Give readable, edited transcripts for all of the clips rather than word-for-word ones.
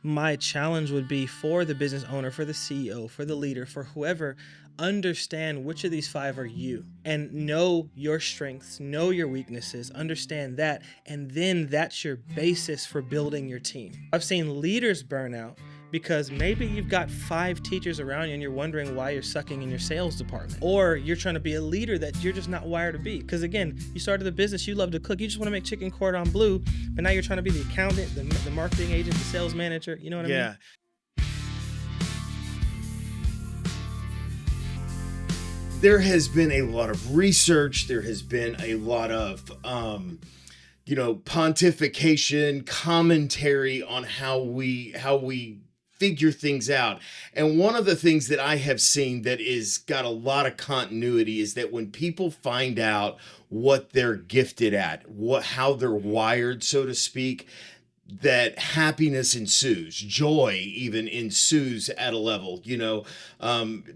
my challenge would be for the business owner, for the CEO, for the leader, for whoever, understand which of these five are you and know your strengths, know your weaknesses, understand that. And then that's your basis for building your team. I've seen leaders burn out because maybe you've got 5 teachers around you and you're wondering why you're sucking in your sales department, or you're trying to be a leader that you're just not wired to be. Because again, you started the business, you love to cook, you just want to make chicken cordon bleu, but now you're trying to be the accountant, the marketing agent, the sales manager. You know what I mean? There has been a lot of research. There has been a lot of, pontification, commentary on how we figure things out. And one of the things that I have seen that is got a lot of continuity is that when people find out what they're gifted at, how they're wired, so to speak, that happiness ensues, joy even ensues at a level.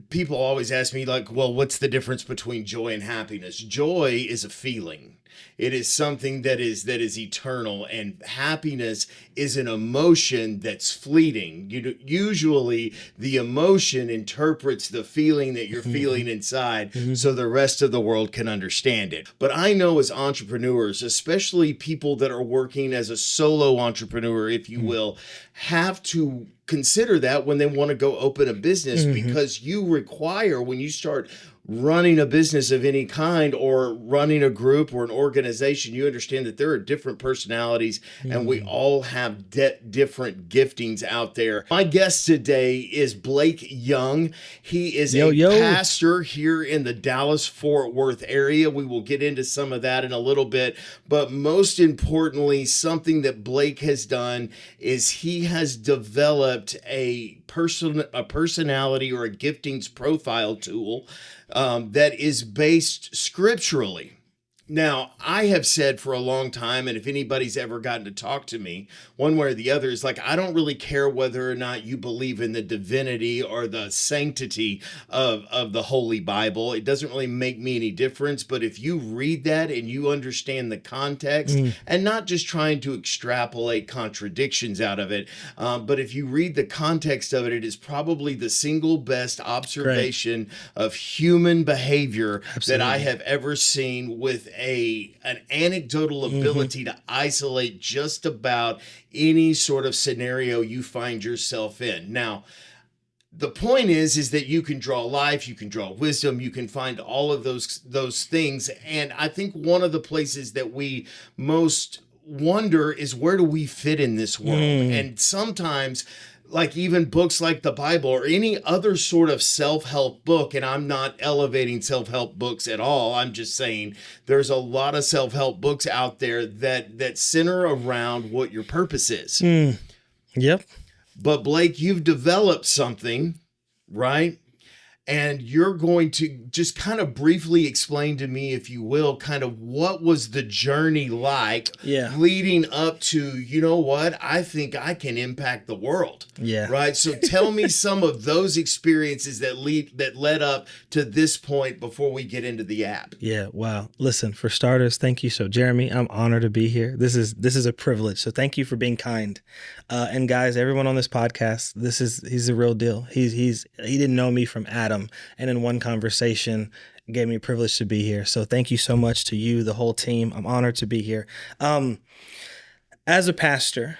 People always ask me, like, well, what's the difference between joy and happiness? Joy is a feeling. It is something that is eternal, and happiness is an emotion that's fleeting. Usually the emotion interprets the feeling that you're feeling inside, so the rest of the world can understand it. But I know as entrepreneurs, especially people that are working as a solo entrepreneur, if you will, have to consider that when they want to go open a business, because you require, when you start running a business of any kind or running a group or an organization, you understand that there are different personalities and we all have different giftings out there. My guest today is Blake Young. He is a pastor here in the Dallas-Fort Worth area. We will get into some of that in a little bit, but most importantly, something that Blake has done is he has developed a personality or a giftings profile tool that is based scripturally. Now, I have said for a long time, and if anybody's ever gotten to talk to me, one way or the other, is like, I don't really care whether or not you believe in the divinity or the sanctity of the Holy Bible. It doesn't really make me any difference. But if you read that and you understand the context, and not just trying to extrapolate contradictions out of it, but if you read the context of it, it is probably the single best observation of human behavior that I have ever seen, with an anecdotal ability to isolate just about any sort of scenario you find yourself in. Now, the point is that you can draw life, you can draw wisdom, you can find all of those things. And I think one of the places that we most wonder is, where do we fit in this world? And sometimes, like even books like the Bible or any other sort of self-help book, and I'm not elevating self-help books at all, I'm just saying there's a lot of self-help books out there that center around what your purpose is. Yep. But Blake, you've developed something, right? And you're going to just kind of briefly explain to me, if you will, kind of what was the journey like leading up to, you know what, I think I can impact the world. Yeah. Right. So tell me some of those experiences that led up to this point before we get into the app. Yeah. Wow. Listen, for starters, thank you. So Jeremy, I'm honored to be here. This is a privilege. So thank you for being kind. And guys, everyone on this podcast, he's the real deal. He didn't know me from Adam. And in one conversation, gave me a privilege to be here. So thank you so much to you, the whole team. I'm honored to be here. As a pastor,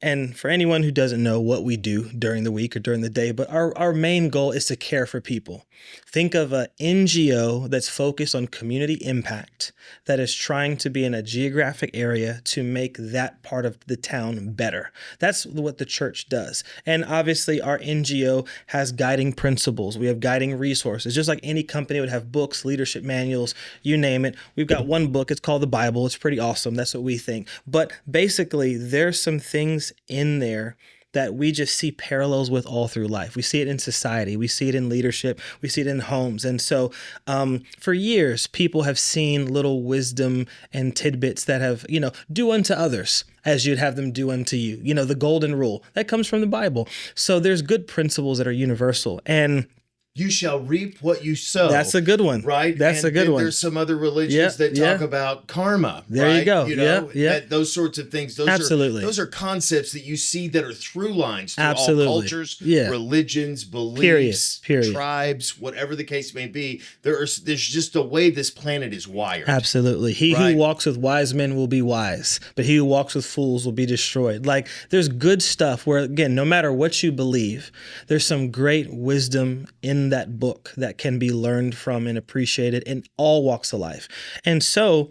and for anyone who doesn't know what we do during the week or during the day, but our main goal is to care for people. Think of an NGO that's focused on community impact, that is trying to be in a geographic area to make that part of the town better. That's what the church does. And obviously our NGO has guiding principles. We have guiding resources, just like any company would have books, leadership manuals, you name it. We've got one book, it's called the Bible. It's pretty awesome. That's what we think. But basically there's some things in there that we just see parallels with all through life. We see it in society. We see it in leadership. We see it in homes. And so for years, people have seen little wisdom and tidbits that have, do unto others as you'd have them do unto you. The golden rule that comes from the Bible. So there's good principles that are universal. And You shall reap what you sow. That's a good one. Right. That's And a good then one. there's some other Yeah, religions that yeah. talk about karma. There right? you go. You Yeah, know, yeah. that those sorts of things. Absolutely. Those are concepts that you see that are through lines through all Absolutely. cultures, Yeah. religions, beliefs, Period. tribes, whatever the case may be. There's just a way this planet is wired. Absolutely. He Right? who walks with wise men will be wise, but he who walks with fools will be destroyed. Like, there's good stuff where, again, no matter what you believe, there's some great wisdom in that book that can be learned from and appreciated in all walks of life. And so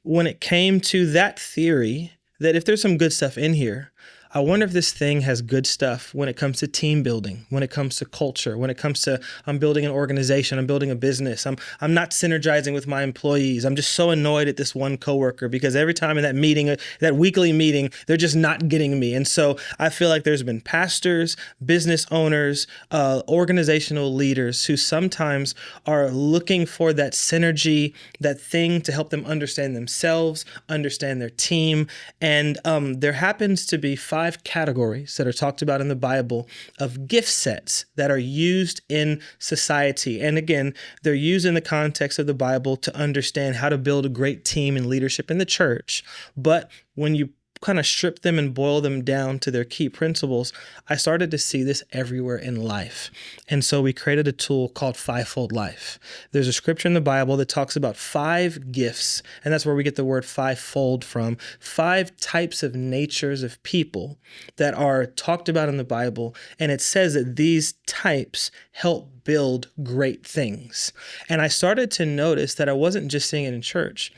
when it came to that theory, that if there's some good stuff in here, I wonder if this thing has good stuff when it comes to team building, when it comes to culture, when it comes to I'm building an organization, I'm building a business, I'm not synergizing with my employees. I'm just so annoyed at this one coworker because every time in that meeting, that weekly meeting, they're just not getting me. And so I feel like there's been pastors, business owners, organizational leaders who sometimes are looking for that synergy, that thing to help them understand themselves, understand their team. And there happens to be 5 categories that are talked about in the Bible of gift sets that are used in society. And again, they're used in the context of the Bible to understand how to build a great team and leadership in the church. But when you kind of strip them and boil them down to their key principles, I started to see this everywhere in life. And so we created a tool called Fivefold Life. There's a scripture in the Bible that talks about 5 gifts, and that's where we get the word fivefold from. 5 types of natures of people that are talked about in the Bible, and it says that these types help build great things. And I started to notice that I wasn't just seeing it in church,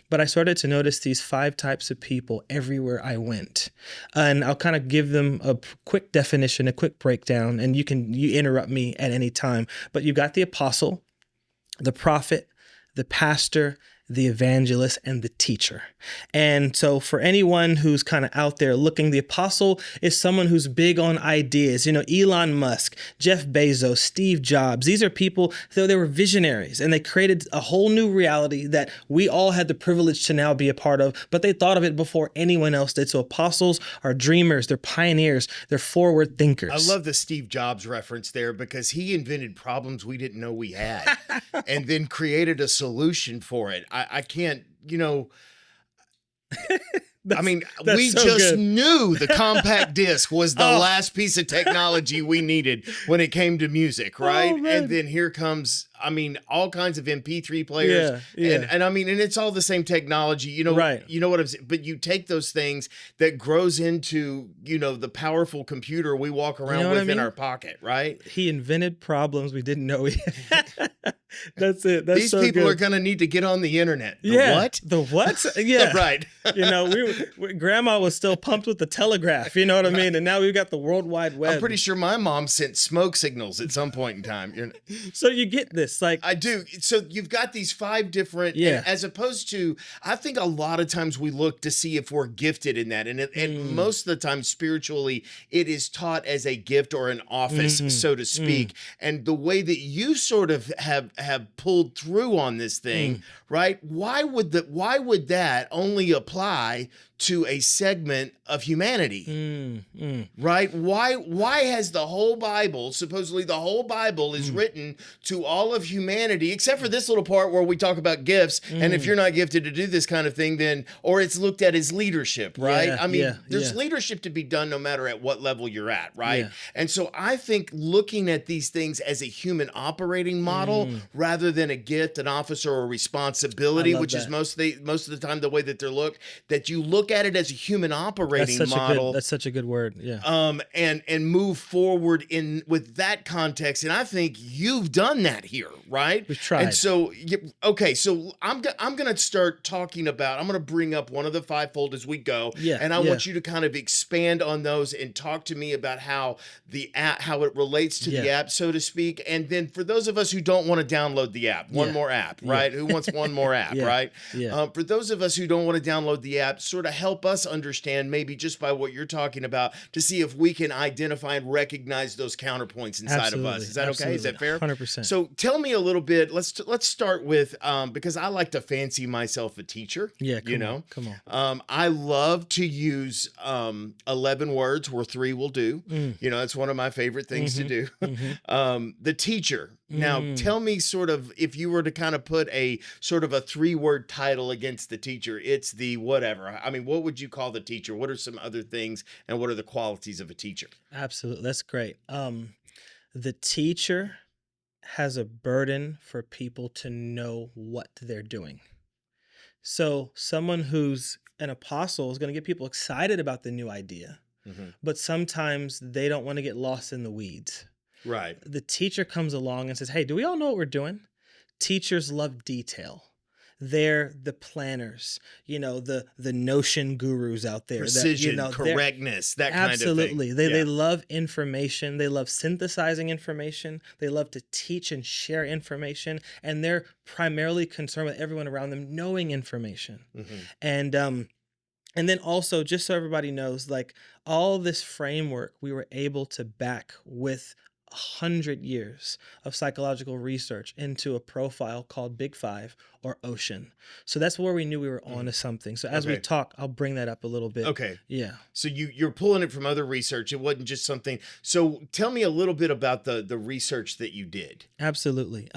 but I started to notice these 5 types of people everywhere I went. And I'll kind of give them a quick definition, a quick breakdown, and you interrupt me at any time. But you got the apostle, the prophet, the pastor, the evangelist, and the teacher. And so for anyone who's kind of out there looking, the apostle is someone who's big on ideas. You know, Elon Musk, Jeff Bezos, Steve Jobs. These are people, though they were visionaries, and they created a whole new reality that we all had the privilege to now be a part of, but they thought of it before anyone else did. So apostles are dreamers, they're pioneers, they're forward thinkers. I love the Steve Jobs reference there because he invented problems we didn't know we had and then created a solution for it. I can't, you know, I mean, we so just good. knew the compact disc was the last piece of technology we needed when it came to music, right? And then here comes, I mean, all kinds of MP3 players. Yeah. And I mean, and it's all the same technology, you know, Right. You know what I'm saying? But you take those things that grows into, you know, the powerful computer we walk around with in our pocket, right? He invented problems we didn't know he had. That's it. That's These so people good. are going to need to get on the internet. The Yeah. what? The what? Yeah. Right. You know, grandma was still pumped with the telegraph, you know what I mean? And now we've got the World Wide Web. I'm pretty sure my mom sent smoke signals at some point in time. So you get this, like, I do. So you've got these 5 different, Yeah. as opposed to, I think a lot of times we look to see if we're gifted in that. And most of the time, spiritually, it is taught as a gift or an office, so to speak. And the way that you sort of have pulled through on this thing, right? Why would that only apply to a segment of humanity, right? Why has the whole Bible, supposedly the whole Bible is written to all of humanity, except for this little part where we talk about gifts, and if you're not gifted to do this kind of thing, then, or it's looked at as leadership, right? Yeah, I mean, yeah, there's yeah. leadership to be done no matter at what level you're at, right? Yeah. And so I think looking at these things as a human operating model rather than a gift, an office, or a responsibility, love which is that. most of the time the way that they're looked, that you look at it as a human operating model. That's such a good word. Yeah. And move forward with that context. And I think you've done that here, right? We've tried. And so, okay, so I'm going to start talking about, I'm going to bring up one of the 5-fold as we go. Yeah, And I yeah. want you to kind of expand on those and talk to me about how the app, how it relates to the Yeah. app, so to speak. And then for those of us who don't want to download the app, one Yeah. more app, right? Who wants one more app, Yeah. right? Yeah. For those of us who don't want to download the app, sort of help us understand, maybe just by what you're talking about, to see if we can identify and recognize those counterpoints inside of us. Is that okay? Is that fair? 100%. So tell me a little bit. Let's start with because I like to fancy myself a teacher. Yeah, come on. I love to use 11 words where 3 will do. You know, it's one of my favorite things to do. The teacher. Now, Mm. tell me sort of if you were to kind of put a sort of a 3-word title against the teacher, it's the whatever. I mean, what would you call the teacher? What are some other things and what are the qualities of a teacher? Absolutely. That's great. The teacher has a burden for people to know what they're doing. So, someone who's an apostle is going to get people excited about the new idea, Mhm. but sometimes they don't want to get lost in the weeds. Right. The teacher comes along and says, "Hey, do we all know what we're doing?" Teachers love detail. They're the planners, the notion gurus out there that, Precision, they're correctness, that kind of thing. absolutely. They Yeah. love information. They love synthesizing information. They love to teach and share information, and they're primarily concerned with everyone around them knowing information. Mhm. And and then also, just so everybody knows, like all this framework we were able to back with 100 years of psychological research into a profile called Big Five or Ocean. So that's where we knew we were onto Mhm. something. So as we Okay. talk, I'll bring that up a little bit. Okay. Yeah. So you're pulling it from other research. It wasn't just something. So tell me a little bit about the research that you did. Absolutely.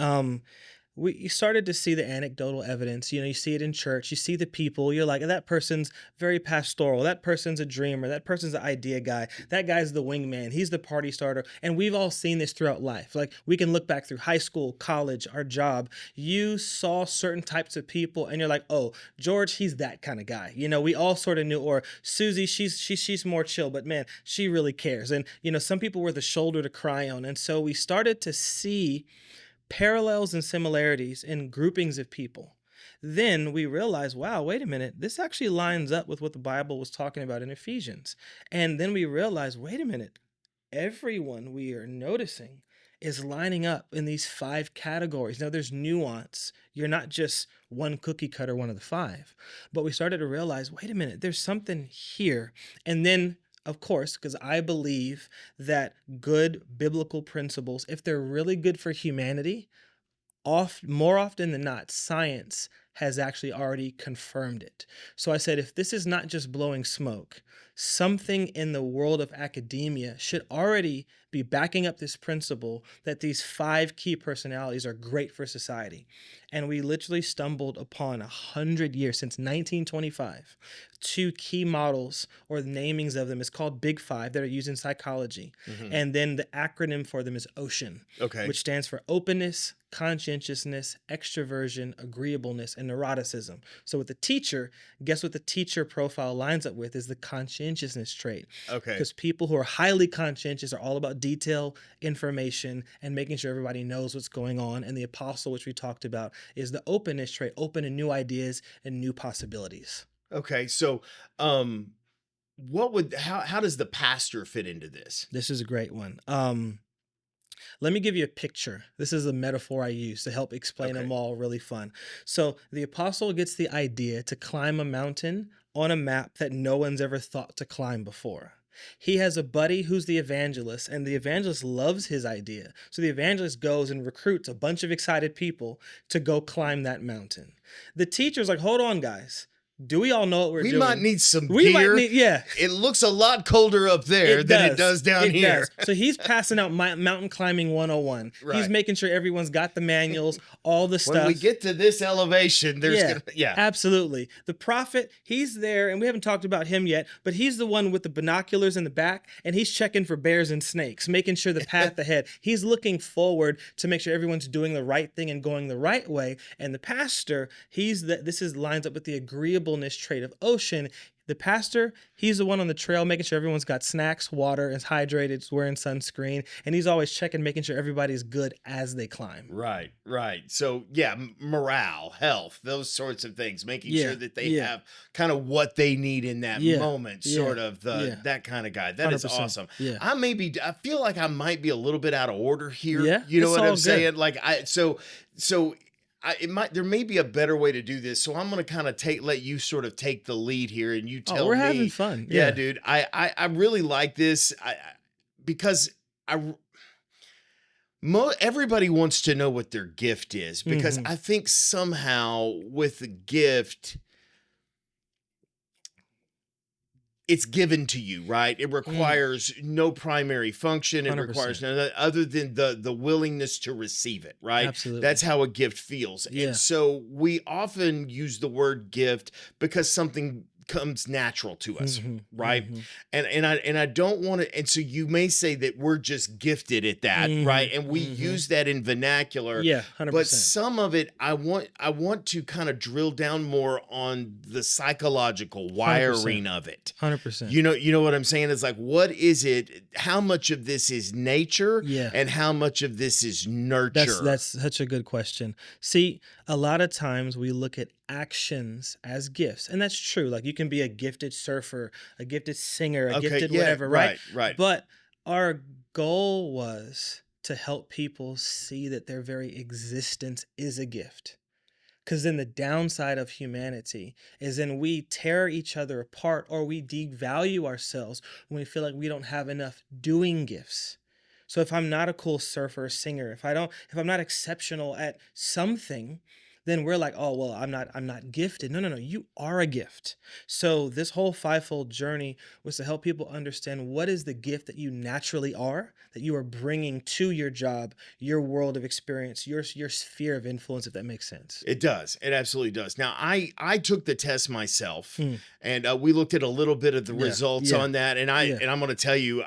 You started to see the anecdotal evidence. You see it in church. You see the people. You're like, that person's very pastoral. That person's a dreamer. That person's an idea guy. That guy's the wingman. He's the party starter. And we've all seen this throughout life. Like we can look back through high school, college, our job. You saw certain types of people, and you're like, oh, George, he's that kind of guy. We all sort of knew. Or Susie, she's more chill, but man, she really cares. And some people were the shoulder to cry on. And so we started to see parallels and similarities in groupings of people. Then we realized, wow, wait a minute, this actually lines up with what the Bible was talking about in Ephesians. And then we realized, wait a minute, everyone we are noticing is lining up in these 5 categories. Now, there's nuance. You're not just one cookie cutter, one of the 5. But we started to realize, wait a minute, there's something here. And then, of course, because I believe that good biblical principles, if they're really good for humanity, more often than not, science has actually already confirmed it. So I said, if this is not just blowing smoke, something in the world of academia should already be backing up this principle that these 5 key personalities are great for society. And we literally stumbled upon 100 years, since 1925, 2 key models, or the namings of them is called Big Five, that are used in psychology. Mhm. And then the acronym for them is OCEAN, Okay. which stands for openness, conscientiousness, extroversion, agreeableness, and neuroticism. So with the teacher, guess what the teacher profile lines up with is the conscientiousness trait. Okay. Because people who are highly conscientious are all about detail, information, and making sure everybody knows what's going on. And the apostle, which we talked about, is the openness trait, open to new ideas and new possibilities. Okay. So, how does the pastor fit into this? This is a great one. Let me give you a picture. This is a metaphor I use to help explain Okay. them all really fun. So the apostle gets the idea to climb a mountain on a map that no one's ever thought to climb before. He has a buddy who's the evangelist, and the evangelist loves his idea. So the evangelist goes and recruits a bunch of excited people to go climb that mountain. The teacher's like, hold on, guys. Do we all know what we're We doing? might need some We might gear. need, yeah. It looks a lot colder up there than it does down here. So he's passing out mountain climbing 101. He's Right. making sure everyone's got the manuals, all the stuff. When we get to this elevation, there's Absolutely. The prophet, he's there, and we haven't talked about him yet, but he's the one with the binoculars in the back, and he's checking for bears and snakes, making sure the path ahead. He's looking forward to make sure everyone's doing the right thing and going the right way. And the pastor, this lines up with the agreeableness trait of ocean. The pastor, he's the one on the trail making sure everyone's got snacks, water, is hydrated, is wearing sunscreen, and he's always checking, making sure everybody's good as they climb. Right. So morale, health, those sorts of things, making sure that they have kind of what they need in that moment, sort of that kind of guy. That is 100%. awesome. Yeah. I feel like I might be a little bit out of order here. Yeah, You know it's what all I'm good. saying? Like there may be a better way to do this, so I'm gonna kind of let you sort of take the lead here, and you tell we're me. having fun. Yeah, dude. I really like this. Because everybody wants to know what their gift is, because I think somehow with the gift, it's given to you, right? It Mm, requires no primary function. It requires 100%. none other than the willingness to receive it, right? That's Absolutely. how a gift feels. And Yeah. so we often use the word gift because something comes natural to us, Hmm. right? Hmm. And I don't want to, and so you may say that we're just gifted at that, Hmm. right? And we Hmm. use that in vernacular, Yeah. but 100%. some of it I want to kind of drill down more on the psychological 100%. wiring of it. 100%. You know what I'm saying? It's like, what is it? How much of this is nature Yeah. and how much of this is That's nurture? such a good question. See, a lot of times we look at actions as gifts, and that's true. Like you can be a gifted surfer, a gifted singer, a Okay, gifted yeah, whatever, right? right, right. But our goal was to help people see that their very existence is a gift. Because then the downside of humanity is then we tear each other apart or we devalue ourselves when we feel like we don't have enough doing gifts. So if I'm not a cool surfer or singer, if I'm not exceptional at something, then we're like, oh well, I'm not gifted. No, no, no, you are a gift. So this whole fivefold journey was to help people understand what is the gift that you naturally are, that you are bringing to your job, your world of experience, your sphere of influence, if that makes sense. It does. It absolutely does. Now, I took the test myself, Mm, and we looked at a little bit of the yeah, results yeah, on that, and I yeah, and I'm going to tell you,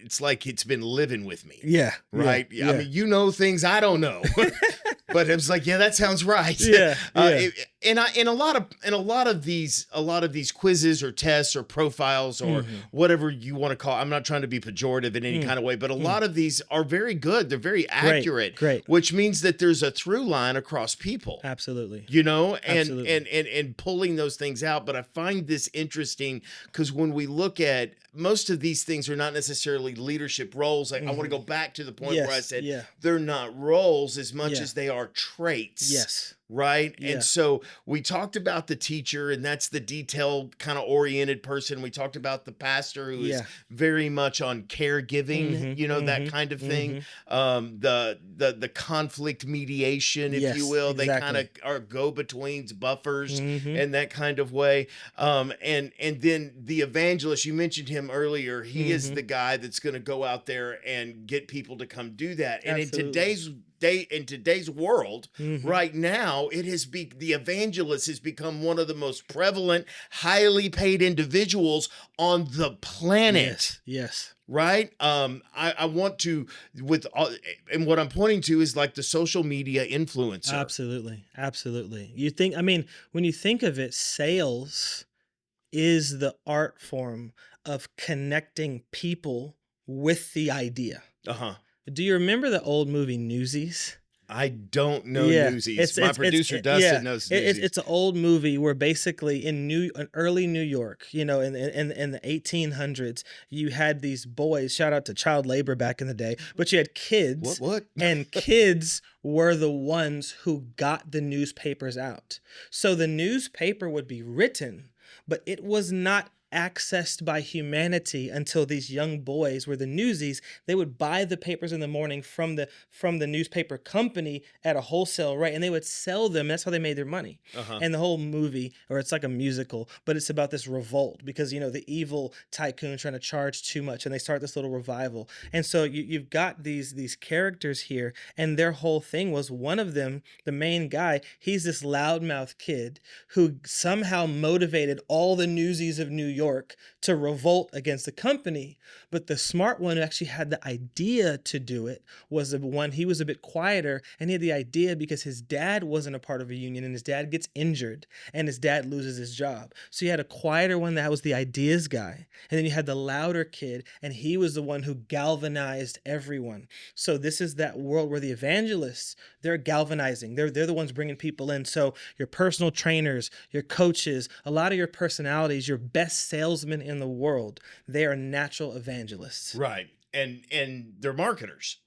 it's like it's been living with me, yeah, yeah, right? Yeah, I yeah, mean, you know things I don't know, but it was like, yeah, that sounds right. yeah, yeah. In a lot of these quizzes or tests or profiles or Hmm. whatever you want to call, I'm not trying to be pejorative in any Mm, kind of way, but a mm. lot of these are very good. They're very Great, accurate, great. which means that there's a through line across people, Absolutely, and absolutely. and pulling those things out. But I find this interesting because when we look at most of these things are not necessarily leadership roles. I want to Hmm. go back to the point where I Yes, said yeah, they're not roles as much yeah, as they are traits. yes, Right. And yeah. so we talked about the teacher, and that's the detailed kind of oriented person. We talked about the pastor who is Yeah. very much on caregiving, Mhm. that Mhm. kind of thing. Mhm. The conflict mediation, if you Yes, will, they kind of exactly. are go betweens, buffers, Mhm. in that kind of way. And then the evangelist, you mentioned him earlier. He is Mhm. the guy that's going to go out there and get people to come do that. And Absolutely. in today's world, Mhm. right now, the evangelist has become one of the most prevalent, highly paid individuals on the planet. Yes, yes. Right. I want to, with all, and what I'm pointing to is like the social media influencer. Absolutely. Absolutely. You think, I mean, when you think of it, sales is the art form of connecting people with the idea. Uh huh. Do you remember the old movie Newsies? I don't know Yeah, Newsies. My producer Dustin yeah, knows it's Newsies. an old movie where basically in early New York, in the 1800s, you had these boys. Shout out to child labor back in the day, but you had What? kids, What? and kids were the ones who got the newspapers out. So the newspaper would be written, but it was not accessed by humanity until these young boys were the newsies. They would buy the papers in the morning from the newspaper company at a wholesale rate, and they would sell them. That's how they made their money. Uh huh. And the whole movie, or it's like a musical, but it's about this revolt because the evil tycoon trying to charge too much, and they start this little revival. And so you've got these characters here, and their whole thing was, one of them, the main guy, he's this loudmouth kid who somehow motivated all the newsies of New York to revolt against the company. But the smart one who actually had the idea to do it was the one, he was a bit quieter, and he had the idea because his dad wasn't a part of a union, and his dad gets injured and his dad loses his job. So you had a quieter one that was the ideas guy. And then you had the louder kid, and he was the one who galvanized everyone. So this is that world where the evangelists, they're galvanizing. They're the ones bringing people in. So your personal trainers, your coaches, a lot of your personalities, your best salesmen in the world, they are natural evangelists Right. And they're marketers.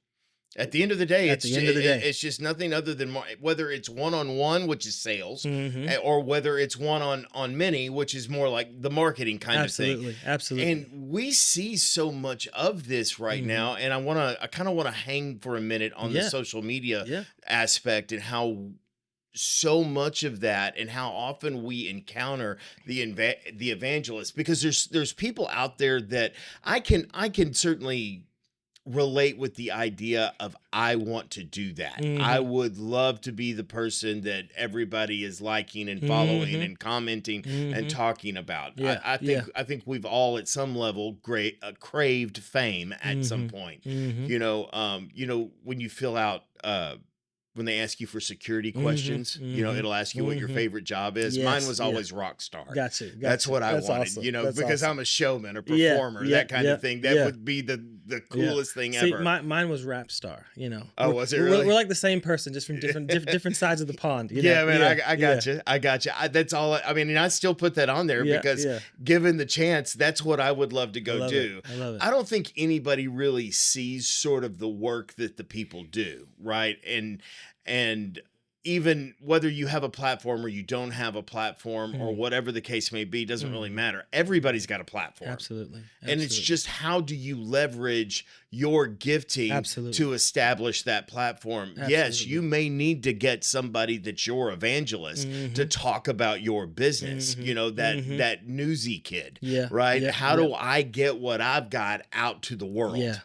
At the end of the day, at the end of the day. it's just nothing other than whether it's one on one, which is sales, Hmm. or whether it's one on many, which is more like the marketing kind of thing. Absolutely. Absolutely. And we see so much of this right Hmm. now, and I kind of want to hang for a minute on the Yeah. social media Yeah. aspect and how so much of that and how often we encounter the evangelist, because there's people out there that I can certainly relate with the idea of, I want to do that. I Mm-hmm. would love to be the person that everybody is liking and following Mm-hmm. and commenting and Mm-hmm. talking about. I, Yeah. I think Yeah. I think we've all at some level craved fame at some Mm-hmm. point. Mm-hmm. When you fill out when they ask you for security Mm-hmm. questions, Mm-hmm. it'll ask you what your Mm-hmm. favorite job is. Mine Yes. was Yeah. always rock star. Gotcha. That's Gotcha. what I That's wanted, awesome. That's because awesome. I'm a showman, a Yeah. performer, Yeah. that kind of Yeah. thing. That Yeah. would be the Yeah. coolest thing See, ever. mine was rap star. Oh, was it We're really? like the same person, just from different sides of the pond. Yeah, man, Yeah. I Yeah. got you. I got you. That's all. I mean, and I still put that on there Yeah. because, Yeah. given the chance, that's what I would love to I go love it. do. I love it. I don't think anybody really sees sort of the work that the people do, right? And even whether you have a platform or you don't have a platform, or Mm. whatever the case may be, doesn't really Mm. matter. Everybody's got a platform. Absolutely. And it's Absolutely. just, how do you leverage your gifting Absolutely. to establish that platform? Yes, you Absolutely. may need to get somebody that's your evangelist to Mm-hmm. talk about your business. Mm-hmm. That Mm-hmm. that newsy kid, Yeah. right? Yeah. How Yeah. do I get what I've got out to the Yeah. world? Yeah.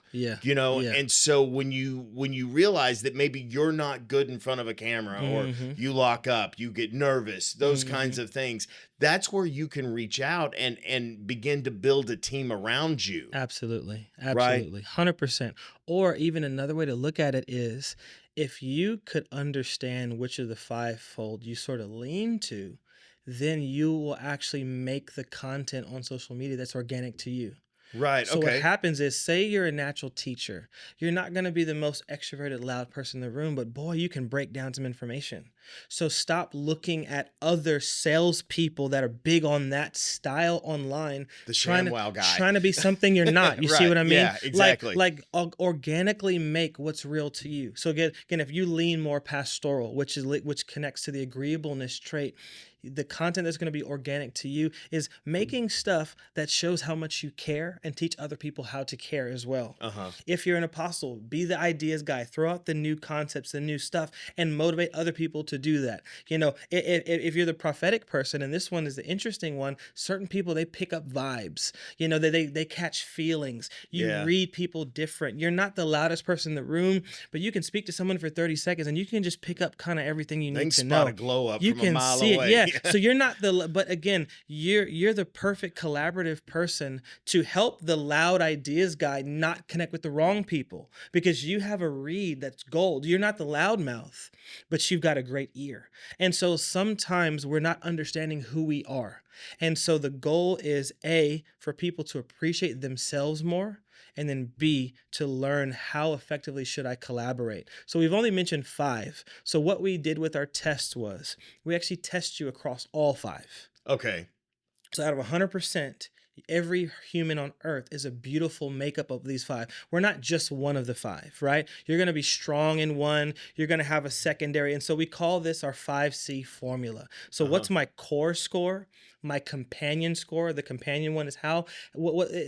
Yeah. And so when you realize that maybe you're not good in front of a camera, or Mm-hmm. you lock up, you get nervous, those Mm-hmm. kinds of things, that's where you can reach out and begin to build a team around you, Absolutely. right? Absolutely. 100%. Or even another way to look at it is, if you could understand which of the fivefold you sort of lean to, then you will actually make the content on social media that's organic to you. Right. So what Okay. happens is, say you're a natural teacher. You're not going to be the most extroverted, loud person in the room, but boy, you can break down some information. So stop looking at other salespeople that are big on that style online, The trying to ShamWow guy. trying to be something you're not. You see Right. what I mean? Yeah, exactly. Organically make what's real to you. So again, if you lean more pastoral, which connects to the agreeableness trait, the content that's going to be organic to you is making stuff that shows how much you care and teach other people how to care as well. Uh-huh. If you're an apostle, be the ideas guy, throw out the new concepts, the new stuff, and motivate other people to do that. If you're the prophetic person, and this one is the interesting one, certain people, they pick up vibes. They catch feelings. You Yeah. read people different. You're not the loudest person in the room, but you can speak to someone for 30 seconds and you can just pick up kind of everything you They need can to spot know. a glow up You from a can mile see it. away. Yeah. So you're not but again, you're the perfect collaborative person to help the loud ideas guy not connect with the wrong people, because you have a read that's gold. You're not the loudmouth, but you've got a great ear. And so sometimes we're not understanding who we are. And so the goal is, A, for people to appreciate themselves more, and then B, to learn how effectively should I collaborate. So we've only mentioned 5. So what we did with our test was, we actually test you across all 5. Okay. So out of 100%, every human on earth is a beautiful makeup of these 5. We're not just one of the 5, right? You're going to be strong in one. You're going to have a secondary. And so we call this our 5C formula. So Uh-huh. what's my core score? My companion score. The companion one is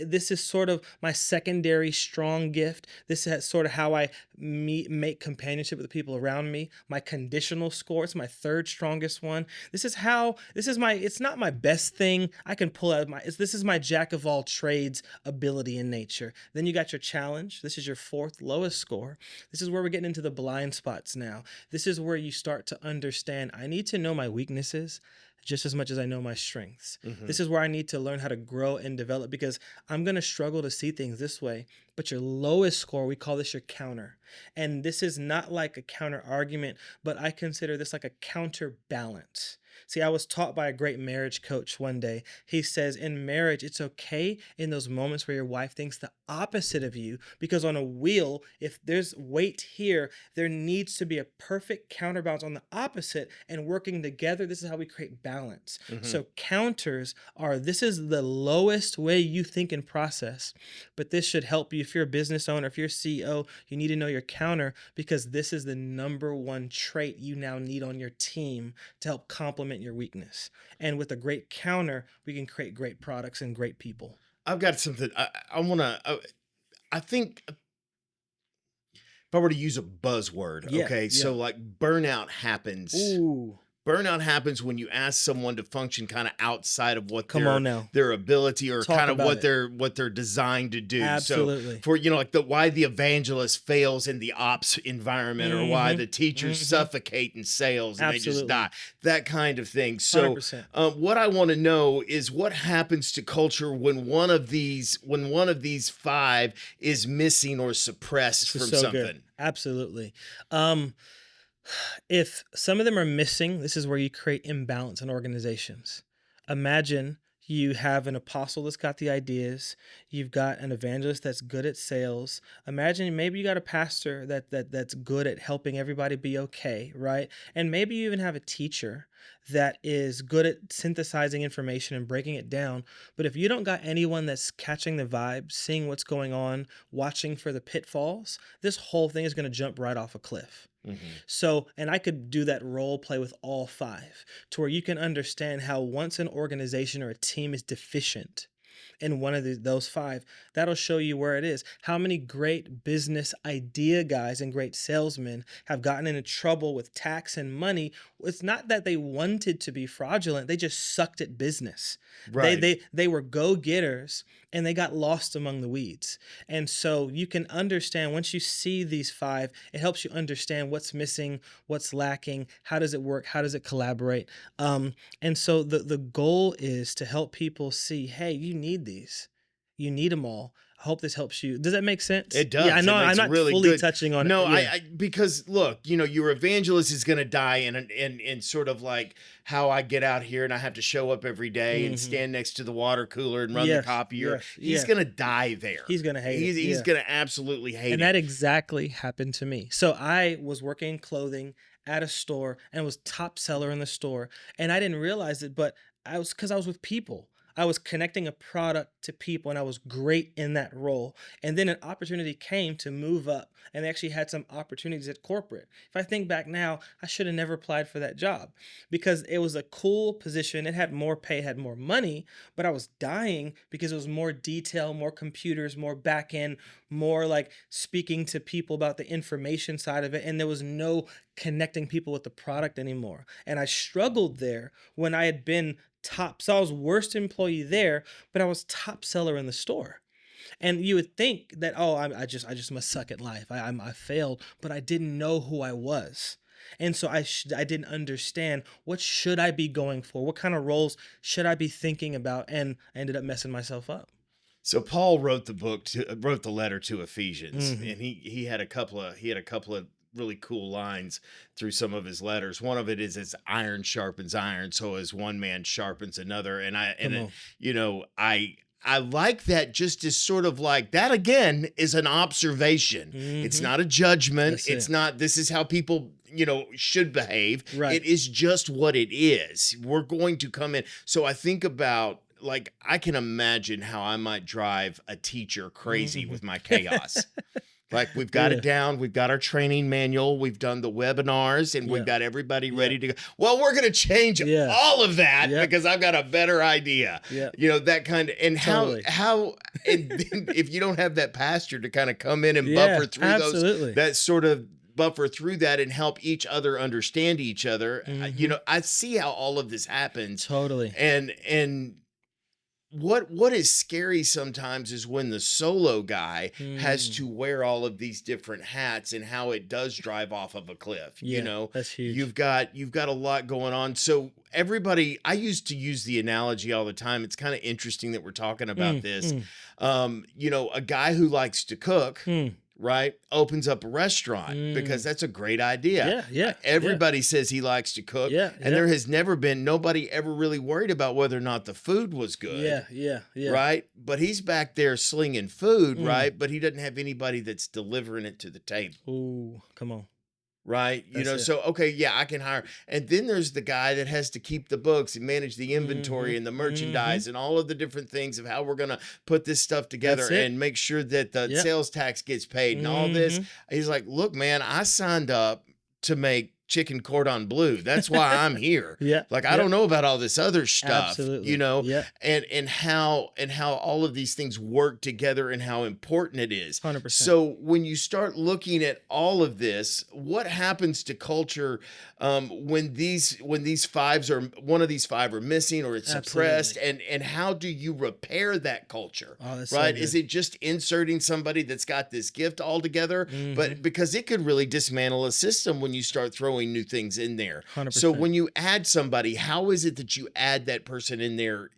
this is sort of my secondary strong gift. This is sort of how I make companionship with the people around me. My conditional score, it's my third strongest one. It's not my best thing. I can pull out this is my jack of all trades ability in nature. Then you got your challenge. This is your 4th lowest score. This is where we're getting into the blind spots now. This is where you start to understand, I need to know my weaknesses just as much as I know my strengths. Mhm. This is where I need to learn how to grow and develop, because I'm going to struggle to see things this way. But your lowest score, we call this your counter. And this is not like a counter argument, but I consider this like a counterbalance. See, I was taught by a great marriage coach one day. He says, in marriage, it's okay in those moments where your wife thinks the opposite of you, because on a wheel, if there's weight here, there needs to be a perfect counterbalance on the opposite, and working together, this is how we create balance. Mhm. So counters this is the lowest way you think and process, but this should help you. If you're a business owner, if you're a CEO, you need to know your counter, because this is the number one trait you now need on your team to help complement your weakness. And with a great counter, we can create great products and great people. I've got something I want to. I think if I were to use a buzzword, Yeah, okay, yeah. so like burnout happens. Ooh, Burnout happens when you ask someone to function kind of outside of what come on now. their ability or Talk kind of about it. what they're designed to do. So Absolutely. for like the why the evangelist fails in the ops environment or why Mhm. the teachers Mhm. suffocate in sales and they just Absolutely. die, that kind of thing. So 100%. what I want to know is what happens to culture when one of these five is missing or suppressed This is from so good. something. Absolutely. Um, if some of them are missing, this is where you create imbalance in organizations. Imagine you have an apostle that's got the ideas, you've got an evangelist that's good at sales. Imagine maybe you got a pastor that's good at helping everybody be okay, right? And maybe you even have a teacher that is good at synthesizing information and breaking it down. But if you don't got anyone that's catching the vibe, seeing what's going on, watching for the pitfalls, this whole thing is going to jump right off a cliff. Mhm. So, and I could do that role play with all five to where you can understand how once an organization or a team is deficient in one of those five, that'll show you where it is. How many great business idea guys and great salesmen have gotten into trouble with tax and money? It's not that they wanted to be fraudulent, they just sucked at business. They Right. they they were go-getters and they got lost among the weeds. And so you can understand once you see these five, it helps you understand what's missing, what's lacking, how does it work, how does it collaborate. And so the goal is to help people see, hey, you need these. You need them all. I hope this helps you. Does that make sense? It Yeah, I does. know It I'm makes not really fully good. touching on it. No, Yeah. because look, your evangelist is going to die in sort of like how I get out here and I have to show up every day and Hmm. stand next to the water cooler and run the Yes, copier. yes, He's yeah. going to die there. He's gonna hate it. He's Yeah. going to absolutely hate And it. that exactly happened to me. So I was working in clothing at a store and was top seller in the store. And I didn't realize it, but because I was with people. I was connecting a product to people and I was great in that role. And then an opportunity came to move up and they actually had some opportunities at corporate. If I think back now, I should have never applied for that job because it was a cool position. It had more pay, had more money, but I was dying because it was more detail, more computers, more back end, more like speaking to people about the information side of it. And there was no connecting people with the product anymore. And I struggled there when I had been top. So I was worst employee there, but I was top seller in the store. And you would think that, oh, I just must suck at life. I failed, but I didn't know who I was. And so I didn't understand what should I be going for? What kind of roles should I be thinking about? And I ended up messing myself up. So Paul wrote wrote the letter to Ephesians, Hmm. and he had a couple of really cool lines through some of his letters. One of it is as iron sharpens iron, so as one man sharpens another. Come on. I like that just as sort of like that again is an observation. It's Hmm. not a judgment. That's It's it. not this is how people should behave. Right. It is just what it is. We're going to come in. So I think about like I can imagine how I might drive a teacher crazy Hmm. with my chaos. Like we've got Yeah. it down, we've got our training manual, we've done the webinars, and we've Yeah. got everybody Yeah. ready to go. Well, we're going to change Yeah. all of that Yep. because I've got a better idea. Yep. That kind of, and Totally. and then if you don't have that pastor to kind of come in and Yeah, buffer through absolutely. that sort of buffer through that and help each other understand each other, Mhm. I see how all of this happens. Totally. And what is scary sometimes is when the solo guy has Mm. to wear all of these different hats and how it does drive off of a cliff. Yeah, that's huge. You've got a lot going on. So everybody, I used to use the analogy all the time. It's kind of interesting that we're talking about this. A guy who likes to cook, Mm. right, opens up a restaurant because that's a great idea. Yeah, yeah, Everybody says he likes to cook, Yeah, and there has never been nobody ever really worried about whether or not the food was good. Yeah. Right? But he's back there slinging food, Mm. right? But he doesn't have anybody that's delivering it to the table. Ooh, come on. Right. That's it. So, okay, yeah, I can hire. And then there's the guy that has to keep the books and manage the inventory Mhm, and the merchandise and all of the different things of how we're going to put this stuff together That's it. and make sure that the Yep. sales tax gets paid and all this. Mhm. He's like, look, man, I signed up to make chicken cordon bleu. That's why I'm here. Yeah. Like, I Yeah. don't know about all this other stuff, you Absolutely. know, Yeah. and how all of these things work together and how important it is. 100%. So when you start looking at all of this, what happens to culture when these fives are one of these five are missing or it's suppressed, Absolutely. and how do you repair that culture? Oh, that's so Right? Is good. it just inserting somebody that's got this gift altogether? Hmm. But because it could really dismantle a system when you start throwing new things in there. So 100%. when you add somebody, how is it that you add that person in there,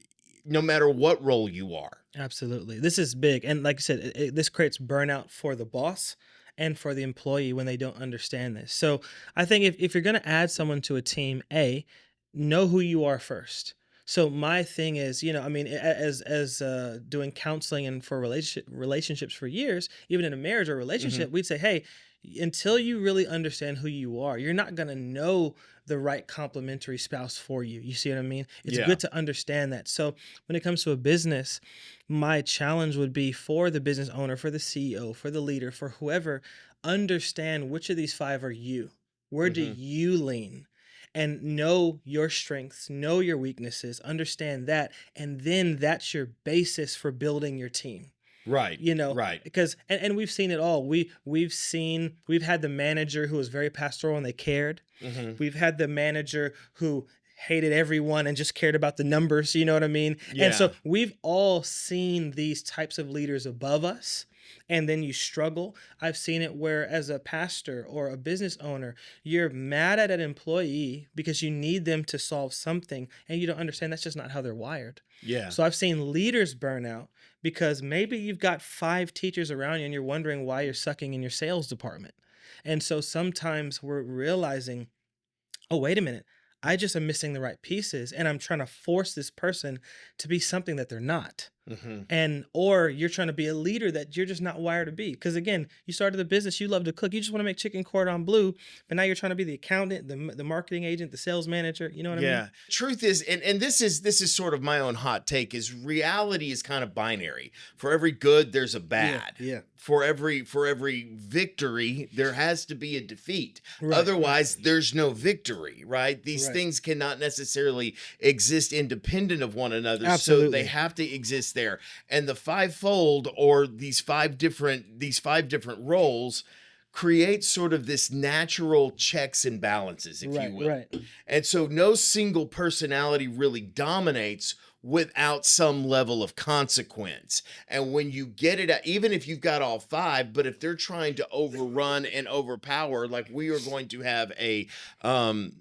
no matter what role you are? Absolutely. This is big. And like I said, this creates burnout for the boss and for the employee when they don't understand this. So I think if you're going to add someone to a team, know who you are first. So my thing is, I mean, as doing counseling and for relationships for years, even in a marriage or Hmm. relationship, we'd say, hey, until you really understand who you are, you're not going to know the right complementary spouse for you. You see what I mean? It's Yeah. good to understand that. So when it comes to a business, my challenge would be for the business owner, for the CEO, for the leader, for whoever, understand which of these five are you. Where do Hmm. you lean? And know your strengths, know your weaknesses, understand that. And then that's your basis for building your team. Right. Right. Because and we've seen it all. We've had the manager who was very pastoral and they cared. Hmm. We've had the manager who hated everyone and just cared about the numbers, you know what I mean? And Yeah. so we've all seen these types of leaders above us, and then you struggle. I've seen it where, as a pastor or a business owner, you're mad at an employee because you need them to solve something and you don't understand that's just not how they're wired. Yeah. So I've seen leaders burn out because maybe you've got 5 teachers around you and you're wondering why you're sucking in your sales department. And so sometimes we're realizing, oh, wait a minute, I just am missing the right pieces and I'm trying to force this person to be something that they're not. Hmm. And or you're trying to be a leader that you're just not wired to be, because again, you started the business, you love to cook, you just want to make chicken cordon bleu, but now you're trying to be the accountant, the marketing agent, the sales manager, you know what I mean? Yeah. Truth is, and this is sort of my own hot take, is reality is kind of binary. For every good, there's a Yeah, bad. yeah. For every victory, there has to be a defeat. Right, right. Otherwise, there's no victory, right? These Right. things cannot necessarily exist independent of one another. So they Absolutely. have to exist there. And the fivefold, or these five different roles, create sort of this natural checks and balances, if you Right, will. right. And so no single personality really dominates without some level of consequence. And when you get it, even if you've got all five, but if they're trying to overrun and overpower, like we are going to have um,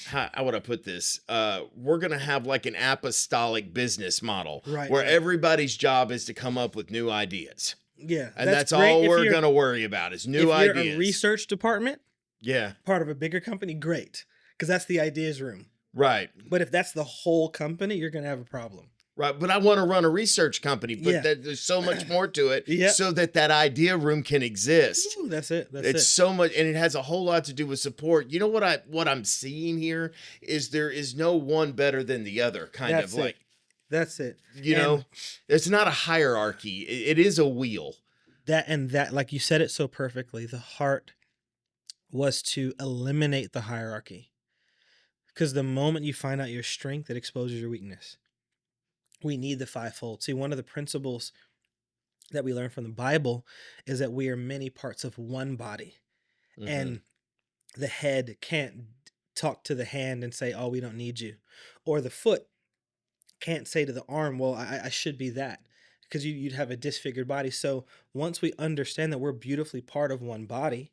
how would I put this? We're going to have like an apostolic business model Right, where right. everybody's job is to come up with new ideas. Yeah, And that's that's great all we're going to worry about is new if you're a ideas. research department, Yeah, part of a bigger company, great, because that's the ideas room. right. But if that's the whole company, you're gonna have a problem. Right, but I want to run a research company, but Yeah. there's so much more to it, Yep. so that idea room can exist. Ooh, that's it. That's It's it. so much, and it has a whole lot to do with support. You know what I'm seeing here is there is no one better than the other, kind That's of it. like, That's it. you And know, it's not a hierarchy. It is a wheel. that, like you said it so perfectly, the heart was to eliminate the hierarchy. Because the moment you find out your strength, it exposes your weakness. We need the fivefold. See, one of the principles that we learn from the Bible is that we are many parts of one body. Hmm. And the head can't talk to the hand and say, oh, we don't need you. Or the foot can't say to the arm, well, I should be that, because you'd have a disfigured body. So once we understand that we're beautifully part of one body,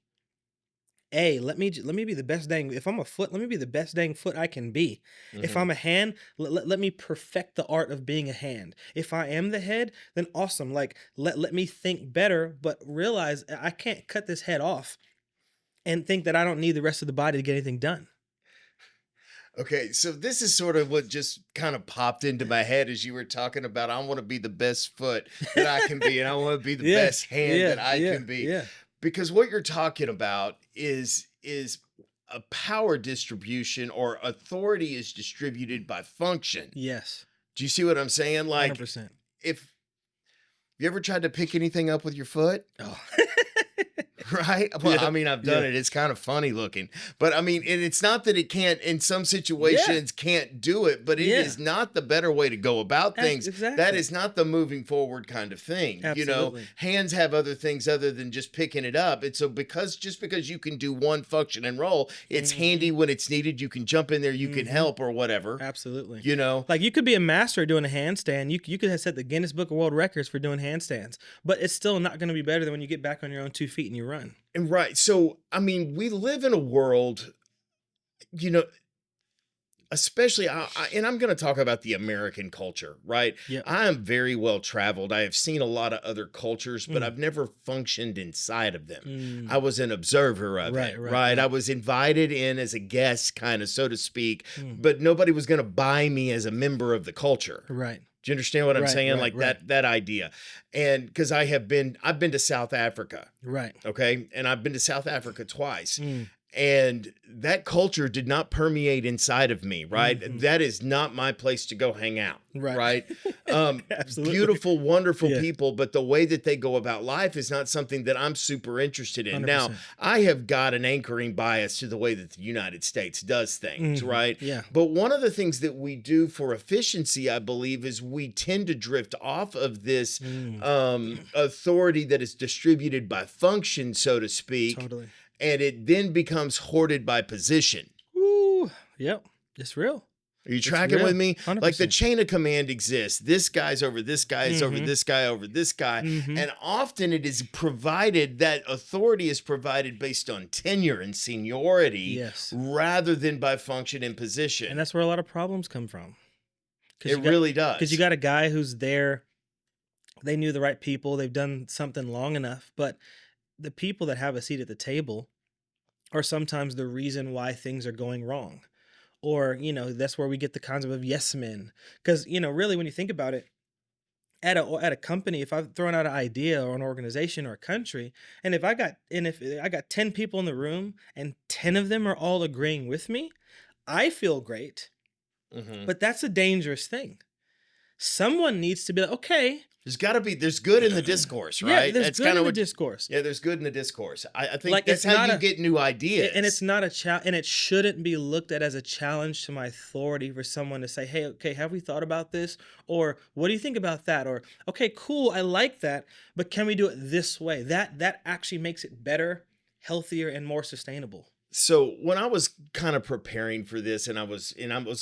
let me be the best dang. If I'm a foot, let me be the best dang foot I can be. If Hmm. I'm a hand, let me perfect the art of being a hand. If I am the head, then awesome. Like let me think better, but realize I can't cut this head off and think that I don't need the rest of the body to get anything done. Okay, so this is sort of what just kind of popped into my head as you were talking about. I want to be the best foot that I can be, and I want to be the Yeah, best hand yeah, that I yeah, can be. yeah. Because what you're talking about is a power distribution, or authority is distributed by function. Yes, Do you see what I'm saying? Like, 100%. if you ever tried to pick anything up with your foot, Oh, Right? Well, Yeah. I mean, I've done Yeah. it. It's kind of funny looking. But I mean, and it's not that it can't, in some Yeah. situations, can't do it, but it Yeah. is not the better way to go about things. That Exactly. is not the moving forward kind of thing. Absolutely. Hands have other things other than just picking it up. And so, just because you can do one function and roll, it's Mhm. handy when it's needed. You can jump in there, you can Mhm. help or whatever, Absolutely. you know? Like you could be a master at doing a handstand. You could have set the Guinness Book of World Records for doing handstands, but it's still not going to be better than when you get back on your own 2 feet and you run. And right. So, I mean, we live in a world, you know, especially and I'm going to talk about the American culture, right? Yep. I am very well traveled. I have seen a lot of other cultures, but Mm. I've never functioned inside of them. Mm. I was an observer of Right. it, Right. right? I Right. was invited in as a guest, kind of, so to speak, Mm. but nobody was going to buy me as a member of the culture. Right. Do you understand what I'm Right. saying? Right. Like Right. that idea. And because I've been to South Africa, Right. okay? And I've been to South Africa twice. Mm. And that culture did not permeate inside of me, right? Mhm. That is not my place to go hang out, Right. right? Absolutely. Beautiful, wonderful Yeah. people, but the way that they go about life is not something that I'm super interested in. Now, 100%. I have got an anchoring bias to the way that the United States does things, Mhm. right? Yeah. But one of the things that we do for efficiency, I believe, is we tend to drift off of this Mm. authority that is distributed by function, so to speak, Totally. and it then becomes hoarded by position. Woo. Yep. It's real. Are you It's tracking with real. me? Like the 100%. chain of command exists. This guy's over this guy, is over Mhm. this guy, over this guy. Mhm. And often it is provided, that authority is provided based on tenure and seniority Yes. rather than by function and position. And that's where a lot of problems come from. It really Because you does. got a guy who's there. They knew the right people. They've done something long enough, but the people that have a seat at the table are sometimes the reason why things are going wrong. Or, that's where we get the concept of yes men. Because, really, when you think about it, at a company, if I've thrown out an idea or an organization or a country, if I got 10 people in the room and 10 of them are all agreeing with me, I feel great. Mhm. But that's a dangerous thing. Someone needs to be like, okay, There's good in the discourse, yeah, right? there's That's good kind in of the what, discourse. yeah, there's good in the discourse. I think Like that's it's how not you a get new ideas. and it's not a challenge, and it shouldn't be looked at as a challenge to my authority for someone to say, "Hey, okay, have we thought about this?" Or "What do you think about that?" Or "Okay, cool, I like that, but can we do it this way?" That actually makes it better, healthier, and more sustainable. So when I was kind of preparing for this and I was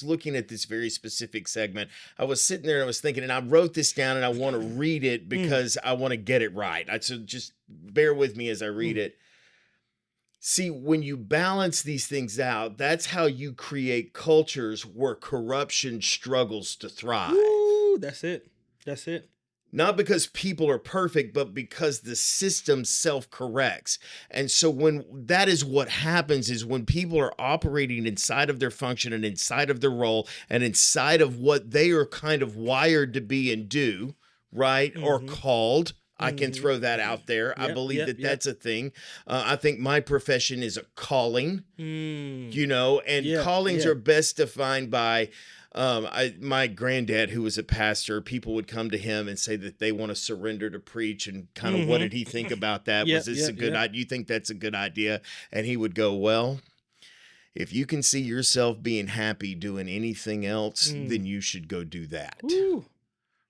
looking at this very specific segment, I was sitting there and I was thinking, and I wrote this down and I want to read it Mm, because I want to get it right. So just bear with me as I read mm. it. See, when you balance these things out, that's how you create cultures where corruption struggles to thrive. Woo, that's it. That's it. Not because people are perfect, but because the system self-corrects. And so when that is what happens is when people are operating inside of their function and inside of their role and inside of what they are kind of wired to be and do, right? Or Mhm. called. I can Mhm. throw that out there. I Yep, believe yep, that yep. that's a thing. I think my profession is a calling, Mm. and Yeah, callings yeah. are best defined by my granddad, who was a pastor. People would come to him and say that they want to surrender to preach, and kind of what Mhm. did he think about that? Was Yep, this a yep, good yep. idea? You think that's a good idea? And he would go, well, if you can see yourself being happy doing anything else, Mm. then you should go do that. Woo.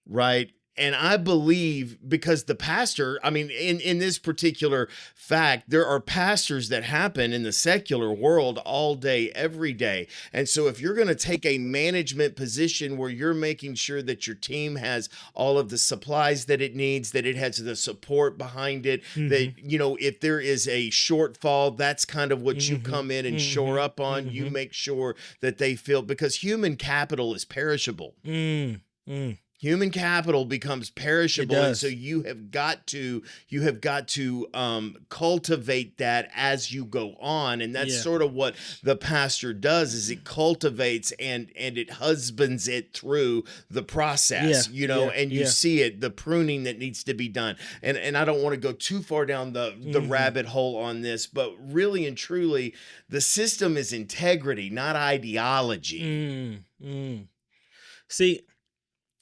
Right. And I believe because the pastor, I mean, in this particular fact, there are pastors that happen in the secular world all day, every day. And so if you're going to take a management position where you're making sure that your team has all of the supplies that it needs, that it has the support behind it, that, Mhm. if there is a shortfall, that's kind of what you Mhm. come in and shore Mhm. up on. You Mhm. make sure that they feel, because human capital is perishable. Mm. Mm. Human capital becomes It perishable, and so does. you have got to cultivate that as you go on, and that's Yeah. sort of what the pastor does, is it cultivates and it husbands it through the Yeah. process, Yeah. and you Yeah. see it, the pruning that needs to be done. And I don't want to go too far down the Mhm. rabbit hole on this, but really and truly, the system is integrity, not ideology. Mm. Mm. See,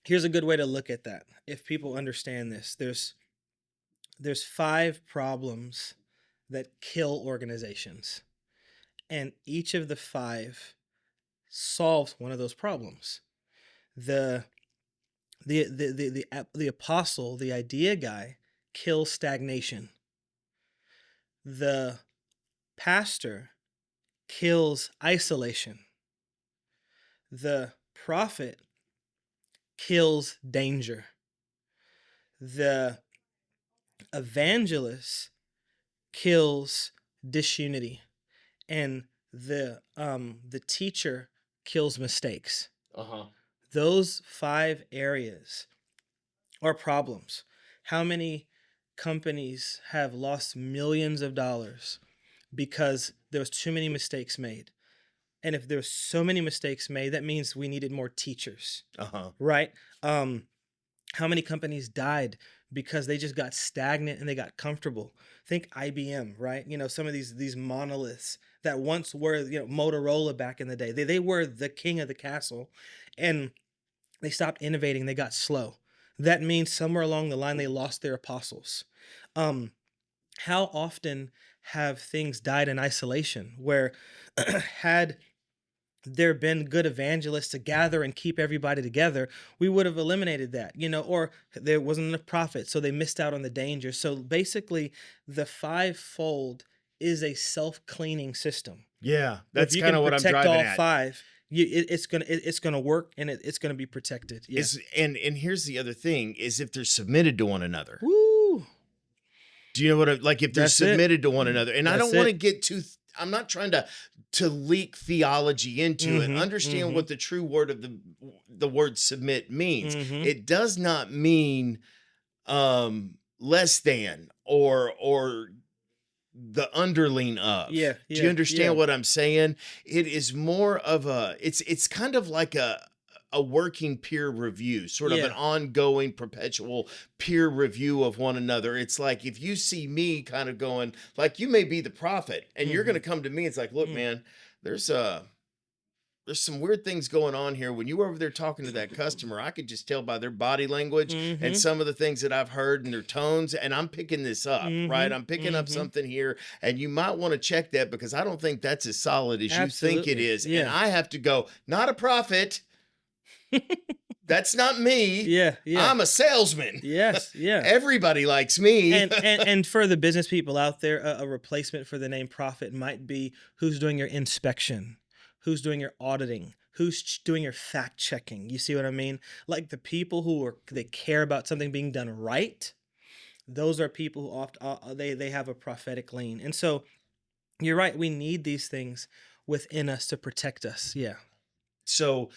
here's a good way to look at that. If people understand this, there's 5 problems that kill organizations. And each of the five solves one of those problems. The the apostle, the idea guy, kills stagnation. The pastor kills isolation. The prophet kills danger. The evangelist kills disunity, and the teacher kills mistakes. Uh-huh. Those five areas are problems. How many companies have lost millions of dollars because there was too many mistakes made? And if there's so many mistakes made, that means we needed more teachers, Uh-huh. right? How many companies died because they just got stagnant and they got comfortable? Think IBM, right? Some of these monoliths that once were, Motorola back in the day. They were the king of the castle, and they stopped innovating. They got slow. That means somewhere along the line they lost their apostles. How often have things died in isolation where had there been good evangelists to gather and keep everybody together, we would have eliminated that, or there wasn't enough prophets, so they missed out on the danger. So basically, the fivefold is a self-cleaning system. Yeah, If that's you kind can of what I'm protect driving all at. five, it's gonna work, and it's gonna be protected. Yeah. And here's the other thing is if they're submitted to one another. Woo! Do you know what like if they're That's it. submitted to one another? And I That's don't want to it. get too I'm not trying to leak theology into it. Mhm, Understand mhm. what the true word of the word submit means. Mhm. It does not mean less than or the underling of. Yeah, Do you yeah, understand yeah. what I'm saying? It is more of it's kind of like a working peer review, sort of an Yeah. ongoing perpetual peer review of one another. It's like if you see me kind of going, like you may be the prophet and you're going to come to me, it's like, look, Mm. man, there's some weird things going on here. When you were over there talking to that customer, I could just tell by their body language and Mhm. some of the things that I've heard and their tones, and I'm picking this up, right? Mhm. I'm picking up Mhm. something here, and you might want to check that because I don't think that's as solid as you think it Absolutely. is. And Yeah. I have to go, not a prophet. That's not me. Yeah, yeah. I'm a salesman. Yes, yeah. Everybody likes me. And for the business people out there, a replacement for the name prophet might be who's doing your inspection, who's doing your auditing, who's doing your fact checking. You see what I mean? Like the people they care about something being done right. Those are people who often they have a prophetic lean. And so you're right. We need these things within us to protect us. Yeah. So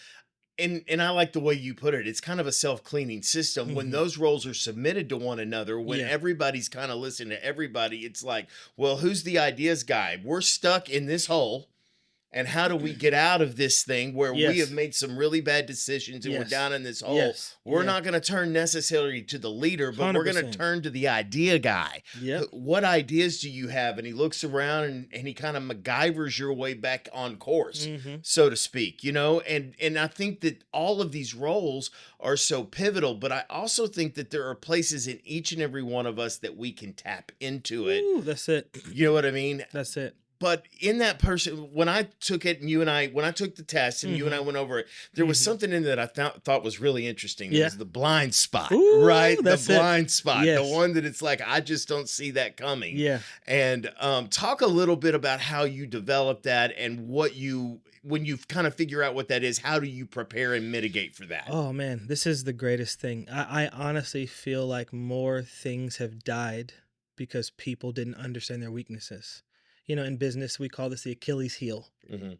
and I like the way you put it. It's kind of a self-cleaning system. When Hmm. those roles are submitted to one another, when Yeah. everybody's kind of listening to everybody, it's like, well, who's the ideas guy? We're stuck in this hole. And how do we get out of this thing where we have Yes. made some really bad decisions and we're Yes. down in this hole? Yes. We're Yeah. not going to turn necessarily to the leader, but we're going to 100%. turn to the idea guy. Yep. What ideas do you have? And he looks around and he kind of MacGyvers your way back on course, Hmm. so to speak, And I think that all of these roles are so pivotal, but I also think that there are places in each and every one of us that we can tap into it. Ooh, that's it. You know what I mean? That's it. But in that person, when I took it and when I took the test and you and I went over it, there was something in that I thought was really interesting. It Yeah. was the blind spot, Ooh, right? The that's it. blind spot, the Yes. one that it's like, I just don't see that coming. Yeah. And talk a little bit about how you develop that and when you kind of figure out what that is, how do you prepare and mitigate for that? Oh man, this is the greatest thing. I honestly feel like more things have died because people didn't understand their weaknesses. In business, we call this the Achilles heel. Hmm.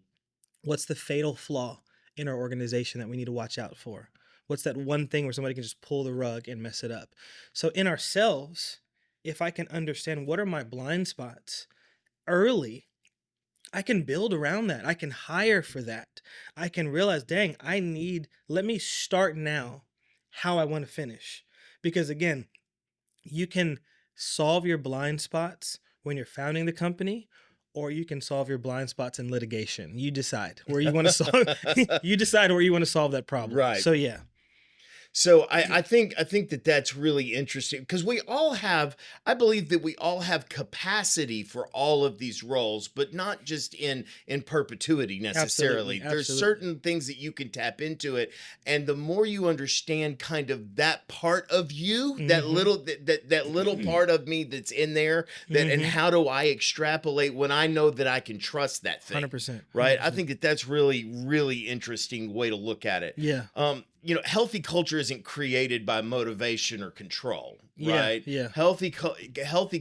What's the fatal flaw in our organization that we need to watch out for? What's that one thing where somebody can just pull the rug and mess it up? So in ourselves, if I can understand what are my blind spots early, I can build around that. I can hire for that. I can realize, dang, let me start now how I want to finish. Because again, you can solve your blind spots when you're founding the company, or you can solve your blind spots in litigation. You decide where you want to solve. You decide where you want to solve that problem. Right. So yeah. So I think that that's really interesting because I believe that we all have capacity for all of these roles, but not just in perpetuity Absolutely, necessarily. There's absolutely. certain things that you can tap into it, and the more you understand kind of that part of you, Mm-hmm. that little part of me that's in there, that and Mm-hmm. how do I extrapolate when I know that I can trust that thing, 100%. right? I 100%. think that that's really really interesting way to look at it. Yeah. Healthy culture isn't created by motivation or control, Yeah. right? Yeah. Healthy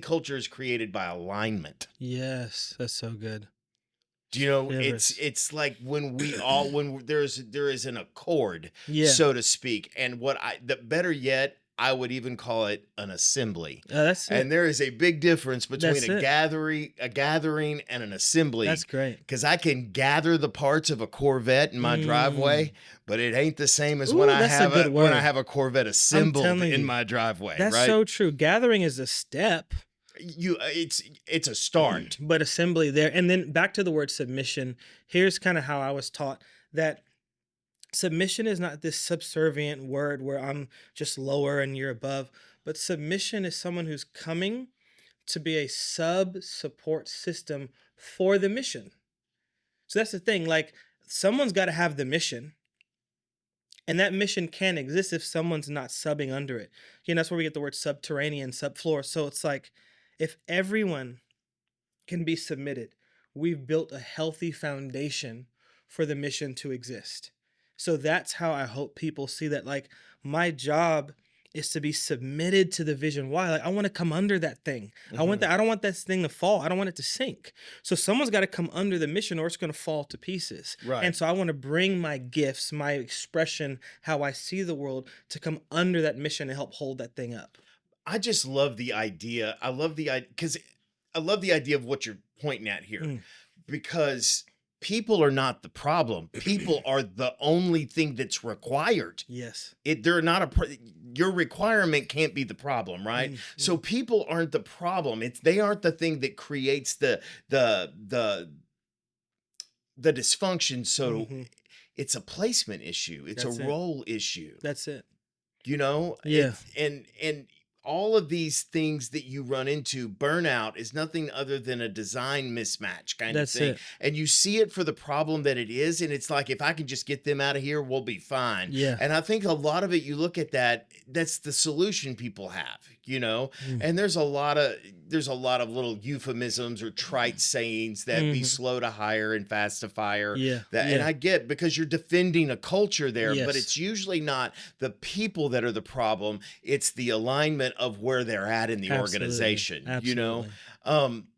culture is created by alignment. Yes. That's so good. It's Shivers. it's like when there is an accord, Yeah. so to speak, and the better yet, I would even call it an assembly. That's it. And there is a big difference between That's it. a gathering and an assembly, That's great. because I can gather the parts of a Corvette in my Mm. driveway, but it ain't the same as Ooh, that's a good when I word. have a Corvette I'm assembled telling in you. my driveway, That's right? so true. Gathering is a step, It's a start. but assembly there. And then back to the word submission. Here's kind of how I was taught that submission is not this subservient word where I'm just lower and you're above, but submission is someone who's coming to be a sub support system for the mission. So that's the thing. Like, someone's got to have the mission, and that mission can't exist if someone's not subbing under it. That's where we get the word subterranean, subfloor. So it's like, if everyone can be submitted, we've built a healthy foundation for the mission to exist. So that's how I hope people see that. Like, my job is to be submitted to the vision. Why? Like, I want to come under that thing. Mhm. I don't want this thing to fall. I don't want it to sink. So someone's got to come under the mission or it's going to fall to pieces. Right. And so I want to bring my gifts, my expression, how I see the world to come under that mission and help hold that thing up. I just love the idea. I love the idea because I love the idea of what you're pointing at here, Mm, because people are not the problem. People are the only thing that's required. yes. They're not your requirement can't be the problem, right? Mm, So mm, people aren't the problem. They aren't the thing that creates the the the dysfunction. So mhm. it's a placement issue. It's a That's it. role issue. That's it. Yeah. It's and all of these things that you run into, burnout is nothing other than a design mismatch kind of That's thing. it. And you see it for the problem that it is, and it's like, if I can just get them out of here, we'll be fine. Yeah. And I think a lot of it, you look at that's the solution people have. Mm. And there's a lot of little euphemisms or trite sayings that be Mhm. slow to hire and fast to fire. Yeah. And Yeah. I get, because you're defending a culture there, but Yes. it's usually not the people that are the problem. It's the alignment of where they're at in the Absolutely. organization. Absolutely.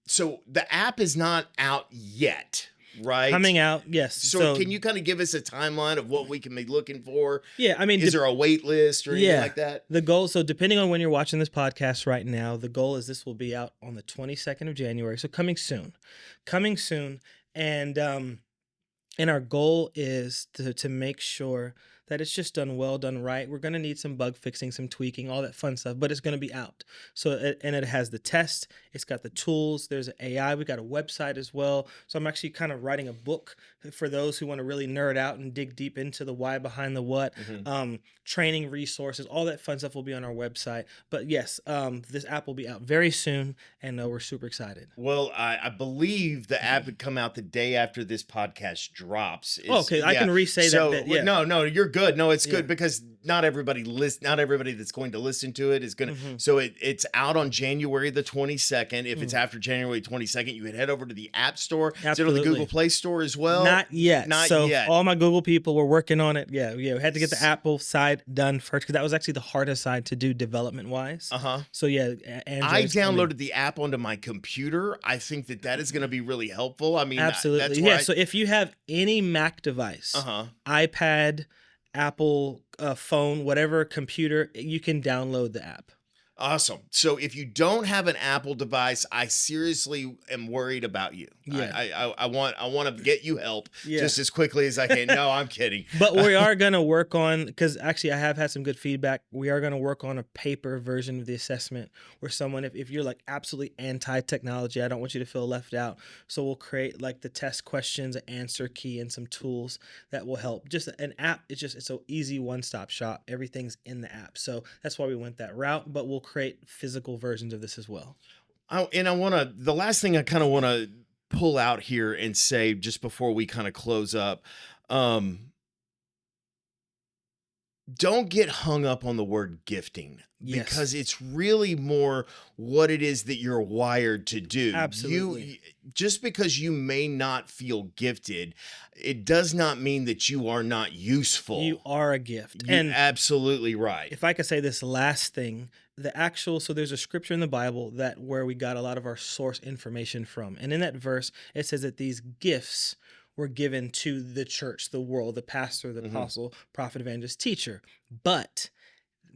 So the app is not out yet, right? Coming out. Yes. So So can you kind of give us a timeline of what we can be looking for? yeah, I mean, Is there a wait list or anything yeah. like that? The goal, so depending on when you're watching this podcast right now, the goal is this will be out on the 22nd of January. So coming soon. Coming soon. And our goal is to make sure that it's just done well, done right. We're going to need some bug fixing, some tweaking, all that fun stuff, but it's going to be out. And it has the test, it's got the tools, there's an AI, we got a website as well. So I'm actually kind of writing a book for those who want to really nerd out and dig deep into the why behind the what. Mhm. Training resources, all that fun stuff will be on our website. But yes, this app will be out very soon, and we're super excited. Well, I believe the app would come out the day after this podcast drops. Oh, okay, I can re-say that bit. Yeah. No, you're good. No, it's Yeah. good because not everybody that's going to listen to it is going to. Mhm. So it's out on January the 22nd. If it's Mm. after January 22nd, you would head over to the App Store. Is it on the Absolutely. Google Play Store as well? Not yet. Not So yet. all my Google people were working on it. Yeah, we had to get the Apple side done first because that was actually the hardest side to do development wise. Uh-huh. So yeah, I Android's coming. downloaded the app onto my computer. I think that is going to be really helpful. I mean, Absolutely. that's Yeah. why. So if you have any Mac device, Uh-huh. iPad, Apple phone, whatever computer, you can download the app. Awesome. So if you don't have an Apple device, I seriously am worried about you. Yeah. I want to get you help Yeah. just as quickly as I can. No, I'm kidding. But we are going to work on, because actually I have had some good feedback. We are going to work on a paper version of the assessment where someone, if you're like absolutely anti-technology, I don't want you to feel left out. So we'll create like the test questions, an answer key, and some tools that will help. Just an app, it's an easy one-stop shop. Everything's in the app. So that's why we went that route, but we'll create physical versions of this as well. The last thing I kind of want to pull out here and say just before we kind of close up, don't get hung up on the word gifting, because it's really more what it is that you're wired to do. Absolutely. Just because you may not feel gifted, it does not mean that you are not useful. You are a gift. You're and absolutely right. if I could say this last thing, so there's a scripture in the Bible that where we got a lot of our source information from. And in that verse, it says that these gifts were given to the church, the world, the pastor, the apostle, prophet, evangelist, teacher. But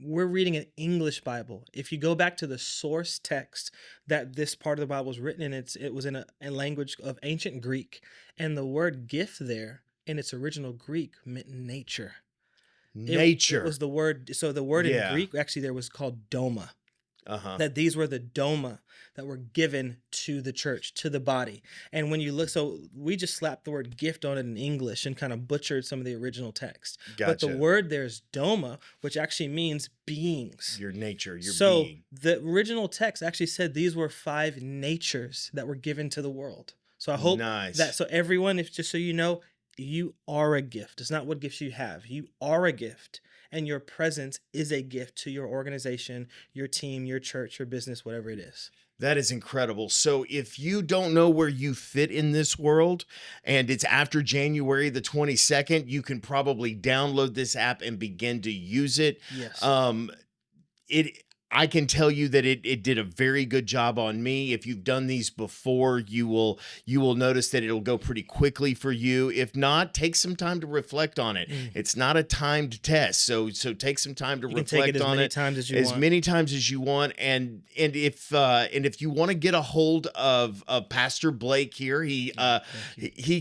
we're reading an English Bible. If you go back to the source text that this part of the Bible was written in, it was in a language of ancient Greek. And the word gift there in its original Greek meant nature. It was the word. So the word in Greek actually there was called doma. That these were the doma that were given to the church, to the body. And when you look, so we just slapped the word gift on it in English and kind of butchered some of the original text. Gotcha. But the word there is doma, which actually means beings. Your nature, your so being. The original text actually said these were 5 natures that were given to the world. So I hope that, so everyone, if just so you know, you are a gift. It's not what gifts you have. You are a gift. And your presence is a gift to your organization, your team, your church, your business, whatever it is. That is incredible. So if you don't know where you fit in this world and it's after January the 22nd, you can probably download this app and begin to use it. Yes. I can tell you that it did a very good job on me. If you've done these before, you will notice that it'll go pretty quickly for you. If not, take some time to reflect on it. It's not a timed test, so take some time to reflect on it as many times as you want. And if you want to get a hold of Pastor Blake here, he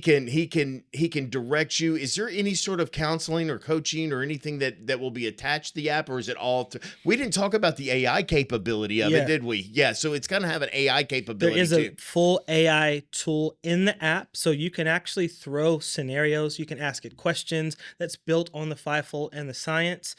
can direct you. Is there any sort of counseling or coaching or anything that will be attached to the app, or is it all? We didn't talk about the AI capability of it, did we? Yeah, so it's going to have an AI capability. There is a full AI tool in the app, so you can actually throw scenarios. You can ask it questions that's built on the Fivefold and the science.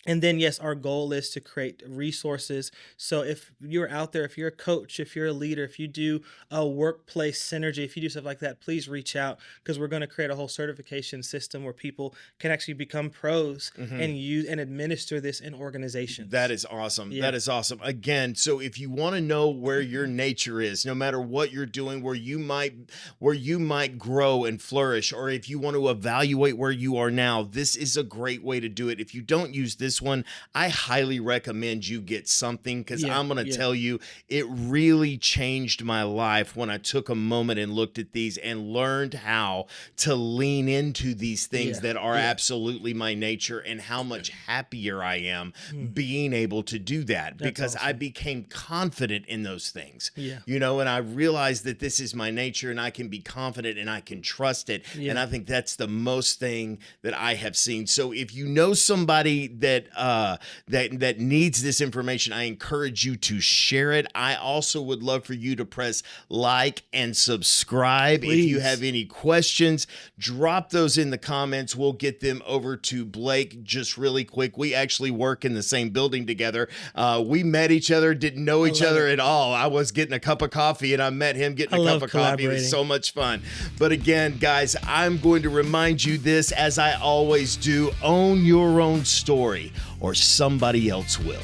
And then, yes, our goal is to create resources. So if you're out there, if you're a coach, if you're a leader, if you do a workplace synergy, if you do stuff like that, please reach out, because we're going to create a whole certification system where people can actually become pros and use and administer this in organizations. That is awesome. Yeah. That is awesome. Again, so if you want to know where your nature is, no matter what you're doing, where you might grow and flourish, or if you want to evaluate where you are now, this is a great way to do it. If you don't use this one, I highly recommend you get something, because I'm going to tell you, it really changed my life when I took a moment and looked at these and learned how to lean into these things that are absolutely my nature, and how much happier I am being able to do that. That's because awesome. I became confident in those things, Yeah. and I realized that this is my nature and I can be confident and I can trust it. Yeah. And I think that's the most thing that I have seen. So if you know somebody that needs this information, I encourage you to share it. I also would love for you to press like and subscribe. Please. If you have any questions, drop those in the comments. We'll get them over to Blake just really quick. We actually work in the same building together. We met each other, didn't know each other at all. I was getting a cup of coffee and I met him getting a cup of coffee. It was so much fun. But again, guys, I'm going to remind you this, as I always do: own your own story, or somebody else will.